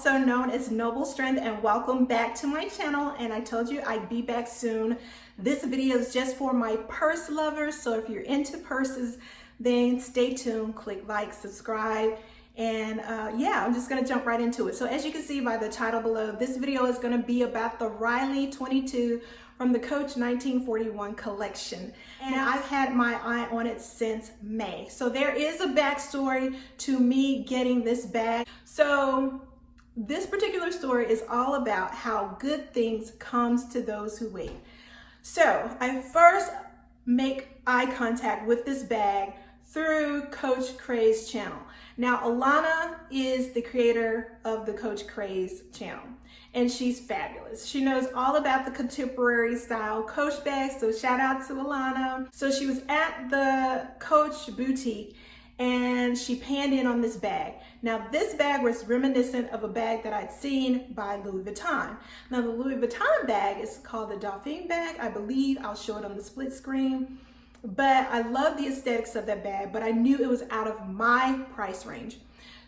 also known as Noble Strength, and welcome back to my channel. And I told you I'd be back soon. This video is just for my purse lovers, so if you're into purses, then stay tuned, click like, subscribe, and yeah, I'm just gonna jump right into it. So as you can see by the title below, this video is gonna be about the Riley 22 from the Coach 1941 collection. And I've had my eye on it since May. So there is a backstory to me getting this bag. So this particular story is all about how good things comes to those who wait. So I first make eye contact with this bag through Coach Craze channel. Now, Alana is the creator of the Coach Craze channel, and she's fabulous. She knows all about the contemporary style Coach bags, so shout out to Alana. So she was at the Coach boutique and she panned in on this bag. Now, this bag was reminiscent of a bag that I'd seen by Louis Vuitton. Now, the Louis Vuitton bag is called the Dauphine bag, I believe. I'll show it on the split screen. But I love the aesthetics of that bag, but I knew it was out of my price range.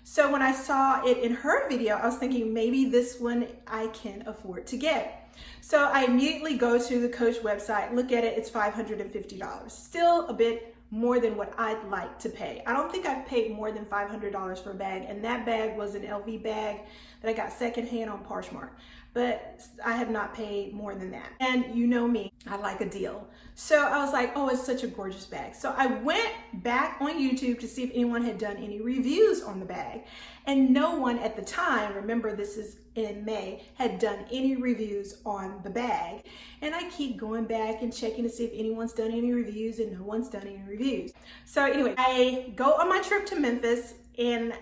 So when I saw it in her video, I was thinking maybe this one I can afford to get. So I immediately go to the Coach website, look at it, it's $550. Still a bit more than what I'd like to pay. I don't think I've paid more than $500 for a bag, and that bag was an LV bag that I got secondhand on POSHMARK, but I have not paid more than that. And you know me, I like a deal. So I was like, oh, it's such a gorgeous bag. So I went back on YouTube to see if anyone had done any reviews on the bag, and no one at the time, remember this is in May, had done any reviews on the bag. And I keep going back and checking to see if anyone's done any reviews, and no one's done any reviews. So anyway, I go on my trip to Memphis, and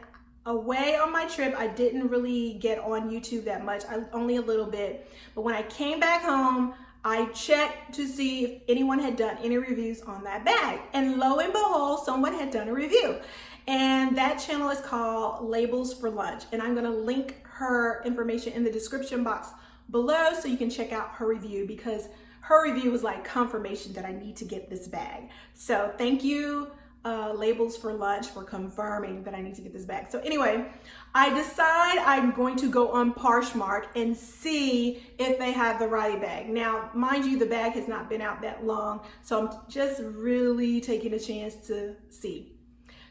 away on my trip, I didn't really get on YouTube that much, only a little bit. But when I came back home, I checked to see if anyone had done any reviews on that bag. And lo and behold, someone had done a review. And that channel is called Labels for Lunch. And I'm gonna link her information in the description box below so you can check out her review, because her review was like confirmation that I need to get this bag. So thank you, Labels for Lunch, for confirming that I need to get this bag. So anyway, I decide I'm going to go on POSHMARK and see if they have the Riley bag. Now, mind you, the bag has not been out that long, so I'm just really taking a chance to see.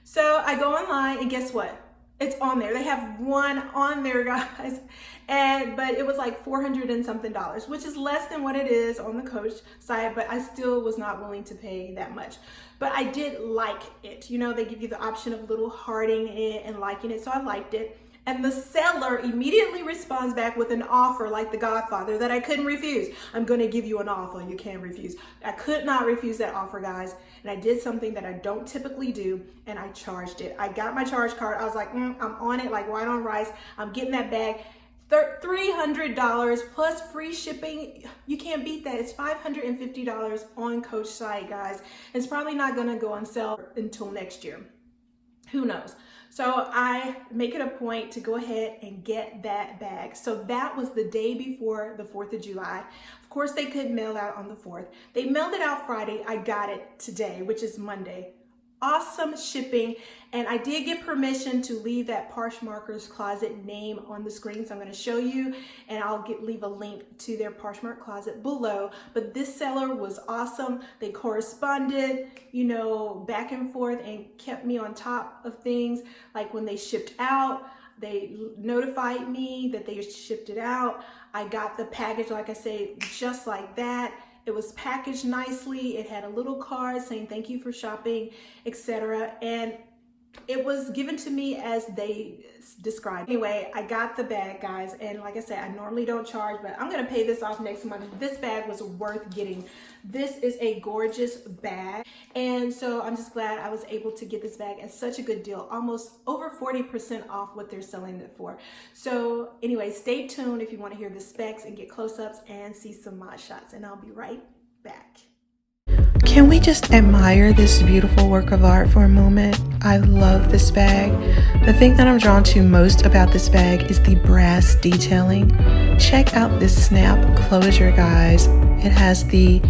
So I go online, and guess what? It's on there. They have one on there, guys. But it was like $400 and something, which is less than what it is on the Coach side, but I still was not willing to pay that much. But I did like it. You know, they give you the option of little hearting it and liking it, so I liked it. And the seller immediately responds back with an offer like The Godfather that I couldn't refuse. I'm gonna give you an offer you can't refuse. I could not refuse that offer, guys. And I did something that I don't typically do, and I charged it. I got my charge card. I was like, I'm on it like white on rice. I'm getting that bag. $300 plus free shipping. You can't beat that. It's $550 on Coach site, guys. It's probably not gonna go on sale until next year. Who knows? So I make it a point to go ahead and get that bag. So that was the day before the 4th of July. Of course, they couldn't mail out on the 4th. They mailed it out Friday. I got it today, which is Monday. Awesome shipping. And I did get permission to leave that POSHMARKer's Closet name on the screen. So I'm going to show you, and I'll leave a link to their POSHMARK closet below. But this seller was awesome. They corresponded, you know, back and forth, and kept me on top of things. Like when they shipped out, they notified me that they shipped it out. I got the package, like I say, just like that. It was packaged nicely. It had a little card saying thank you for shopping, etc. And it was given to me as they described. Anyway, I got the bag, guys, and like I said, I normally don't charge, but I'm gonna pay this off next month. This bag was worth getting. This is a gorgeous bag, and so I'm just glad I was able to get this bag at such a good deal, almost over 40% off what they're selling it for. So anyway, stay tuned if you want to hear the specs and get close-ups and see some mod shots, and I'll be right back. Can we just admire this beautiful work of art for a moment? I love this bag. The thing that I'm drawn to most about this bag is the brass detailing. Check out this snap closure, guys. It has the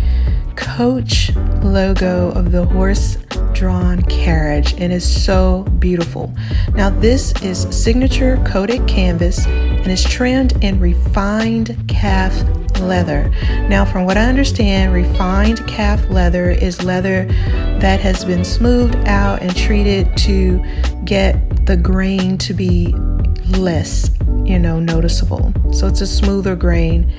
Coach logo of the horse-drawn carriage and is so beautiful. Now this is signature coated canvas and it's trimmed in refined calf leather. Now, from what I understand, refined calf leather is leather that has been smoothed out and treated to get the grain to be less, noticeable. So it's a smoother grain,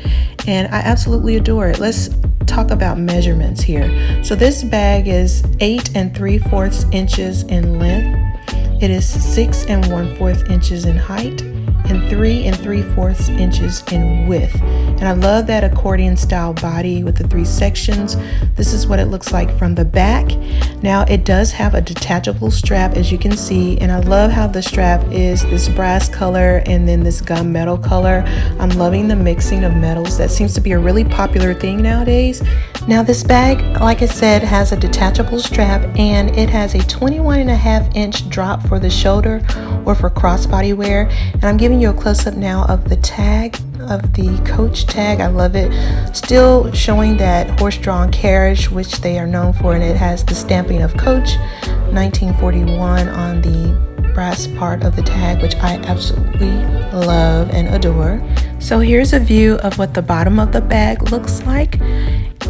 and I absolutely adore it. Let's talk about measurements here. So this bag is 8 3/4 inches in length. It is 6 1/4 inches in height and 3 3/4 inches in width. And I love that accordion style body with the 3 sections. This is what it looks like from the back. Now it does have a detachable strap, as you can see, and I love how the strap is this brass color and then this gunmetal color. I'm loving the mixing of metals. That seems to be a really popular thing nowadays. Now this bag, like I said, has a detachable strap, and it has a 21.5-inch drop for the shoulder or for crossbody wear. And I'm giving you a close-up now of the tag, of the Coach tag. I love it. Still showing that horse-drawn carriage, which they are known for, and it has the stamping of Coach 1941 on the brass part of the tag, which I absolutely love and adore. So here's a view of what the bottom of the bag looks like,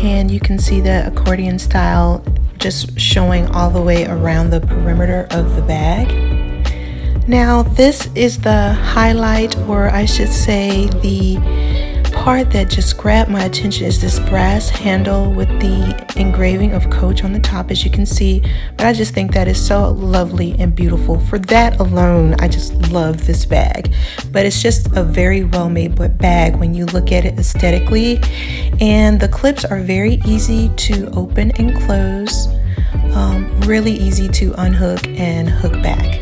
and you can see the accordion style just showing all the way around the perimeter of the bag. Now this is the highlight, or I should say the part that just grabbed my attention, is this brass handle with the engraving of Coach on the top, as you can see. But I just think that is so lovely and beautiful. For that alone, I just love this bag. But it's just a very well made bag when you look at it aesthetically, and the clips are very easy to open and close, really easy to unhook and hook back.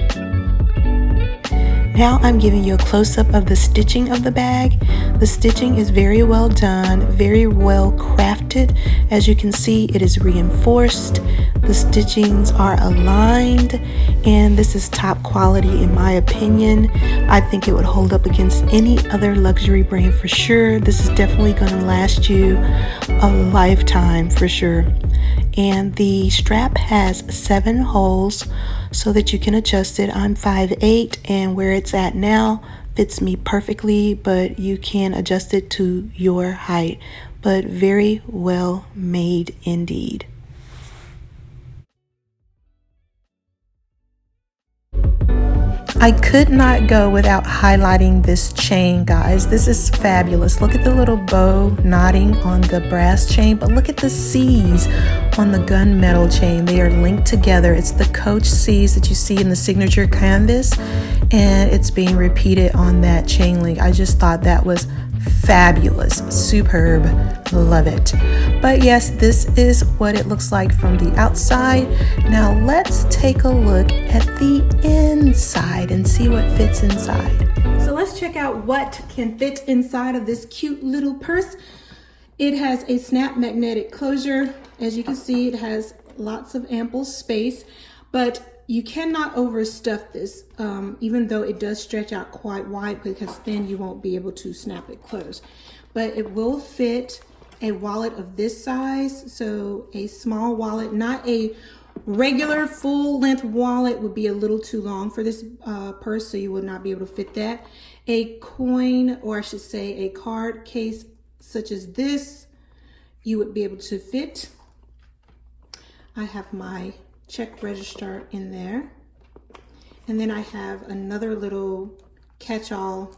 Now I'm giving you a close-up of the stitching of the bag. The stitching is very well done, very well crafted. As you can see, it is reinforced. The stitchings are aligned, and this is top quality in my opinion. I think it would hold up against any other luxury brand for sure. This is definitely going to last you a lifetime for sure. And the strap has 7 holes so that you can adjust it. I'm 5'8", and where it's at now fits me perfectly, but you can adjust it to your height. But very well made indeed. I could not go without highlighting this chain, guys. This is fabulous. Look at the little bow knotting on the brass chain, but look at the C's on the gunmetal chain. They are linked together. It's the Coach C's that you see in the signature canvas, and it's being repeated on that chain link. I just thought that was fabulous, superb, love it. But yes, this is what it looks like from the outside. Now let's take a look at the inside and see what fits inside. So let's check out what can fit inside of this cute little purse. It has a snap magnetic closure. As you can see, it has lots of ample space, but you cannot overstuff this, even though it does stretch out quite wide, because then you won't be able to snap it closed. But it will fit a wallet of this size. So a small wallet, not a regular full length wallet, would be a little too long for this purse, so you would not be able to fit that. A coin, or I should say a card case such as this, you would be able to fit. I have my check register in there, and then I have another little catch-all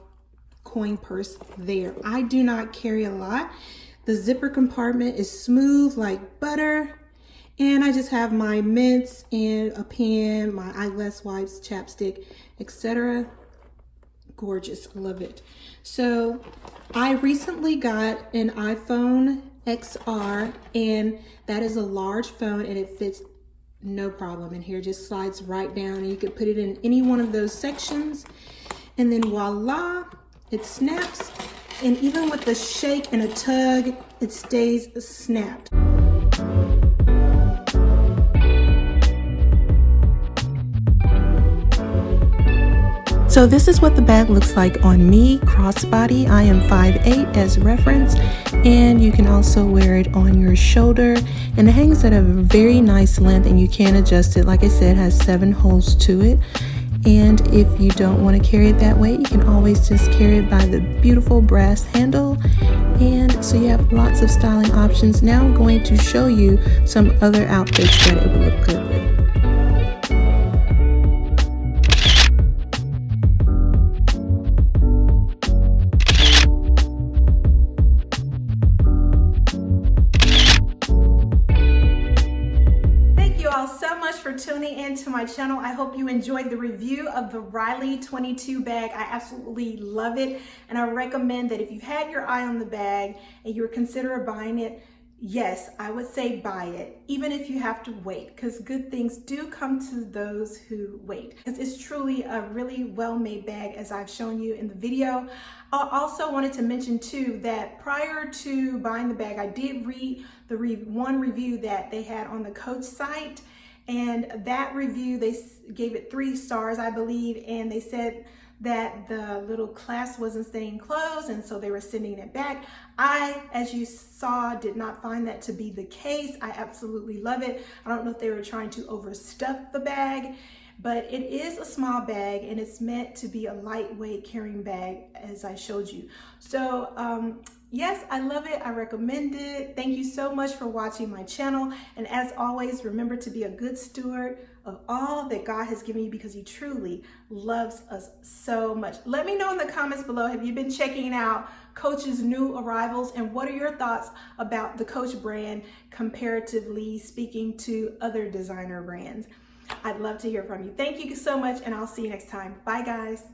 coin purse there. I do not carry a lot. The zipper compartment is smooth like butter, and I just have my mints and a pen, my eyeglass wipes, chapstick, etc. Gorgeous, love it. So I recently got an iPhone XR, and that is a large phone, and it fits no problem in here. Just slides right down, and you can put it in any one of those sections, and then voila, it snaps. And even with the shake and a tug, it stays snapped. So this is what the bag looks like on me, crossbody. I am 5'8" as reference, and you can also wear it on your shoulder, and it hangs at a very nice length, and you can adjust it. Like I said, it has 7 holes to it, And if you don't want to carry it that way, you can always just carry it by the beautiful brass handle. And so you have lots of styling options. Now I'm going to show you some other outfits that it will look good with. So much for tuning in to my channel. I hope you enjoyed the review of the Riley 22 bag. I absolutely love it, and I recommend that if you've had your eye on the bag and you're considering buying it, yes, I would say buy it, even if you have to wait, because good things do come to those who wait. It's truly a really well-made bag, as I've shown you in the video. I also wanted to mention too that prior to buying the bag, I did read the one review that they had on the Coach site, and that review, they gave it 3 stars, I believe, and they said that the little clasp wasn't staying closed, and so they were sending it back. I, as you saw, did not find that to be the case. I absolutely love it. I don't know if they were trying to overstuff the bag, but it is a small bag and it's meant to be a lightweight carrying bag, as I showed you. So yes, I love it. I recommend it. Thank you so much for watching my channel. And as always, remember to be a good steward of all that God has given you, because he truly loves us so much. Let me know in the comments below, have you been checking out Coach's new arrivals, and what are your thoughts about the Coach brand comparatively speaking to other designer brands? I'd love to hear from you. Thank you so much, and I'll see you next time. Bye, guys.